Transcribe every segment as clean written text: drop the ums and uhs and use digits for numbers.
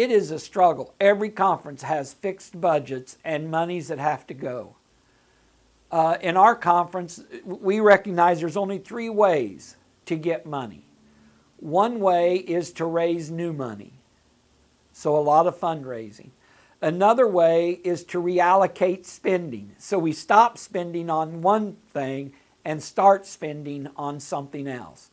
it is a struggle. Every conference has fixed budgets and monies that have to go. In our conference, we recognize there's only 3 ways to get money. One way is to raise new money, so a lot of fundraising. Another way is to reallocate spending, so we stop spending on one thing and start spending on something else.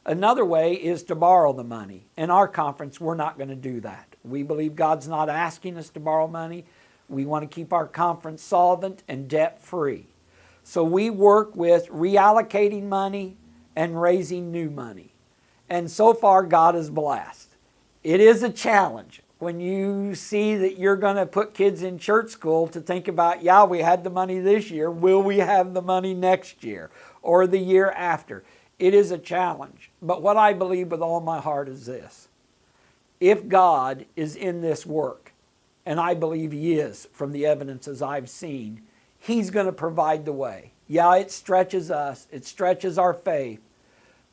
Another way is to borrow the money. In our conference, we're not going to do that. We believe God's not asking us to borrow money. We want to keep our conference solvent and debt-free. So we work with reallocating money and raising new money. And so far, God is blessed. It is a challenge when you see that you're going to put kids in church school to think about, yeah, we had the money this year. Will we have the money next year or the year after? It is a challenge. But what I believe with all my heart is this. If God is in this work, and I believe He is from the evidences I've seen, He's going to provide the way. Yeah, it stretches us. It stretches our faith.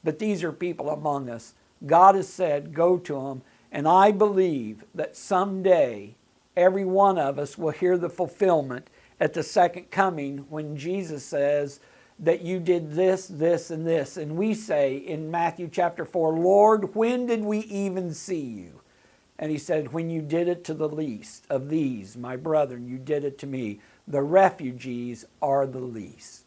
But these are people among us. God has said, go to them. And I believe that someday every one of us will hear the fulfillment at the second coming when Jesus says that you did this, this, and this. And we say in Matthew chapter 4, Lord, when did we even see you? And He said, when you did it to the least of these, my brethren, you did it to me. The refugees are the least.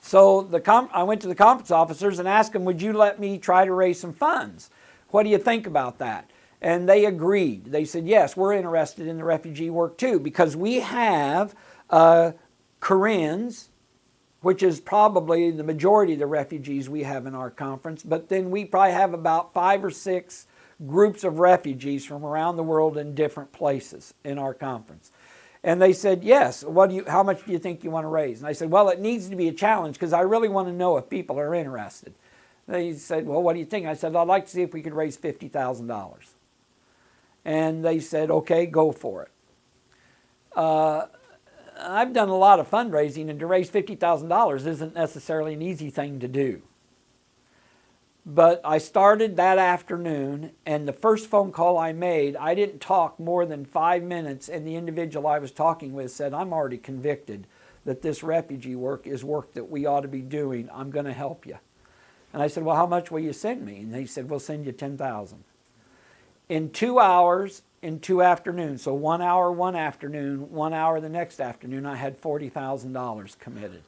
So I went to the conference officers and asked them, would you let me try to raise some funds? What do you think about that? And they agreed. They said, yes, we're interested in the refugee work too, because we have Koreans, which is probably the majority of the refugees we have in our conference, but then we probably have about 5 or 6 groups of refugees from around the world in different places in our conference. And they said, yes, how much do you think you want to raise? And I said, well, it needs to be a challenge because I really want to know if people are interested. They said, well, what do you think? I said, I'd like to see if we could raise $50,000. And they said, okay, go for it. I've done a lot of fundraising, and to raise $50,000 isn't necessarily an easy thing to do. But I started that afternoon, and the first phone call I made, I didn't talk more than 5 minutes, and the individual I was talking with said, I'm already convicted that this refugee work is work that we ought to be doing. I'm going to help you. And I said, well, how much will you send me? And they said, we'll send you $10,000. In 2 hours, in 2 afternoons, so 1 hour one afternoon, 1 hour the next afternoon, I had $40,000 committed.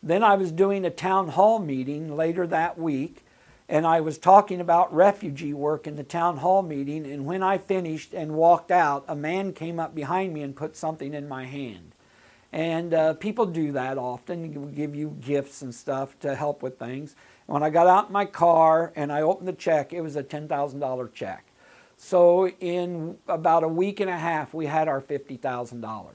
Then I was doing a town hall meeting later that week, and I was talking about refugee work in the town hall meeting, and when I finished and walked out, a man came up behind me and put something in my hand. And people do that often, give you gifts and stuff to help with things. When I got out in my car and I opened the check, it was a $10,000 check. So in about a week and a half, we had our $50,000.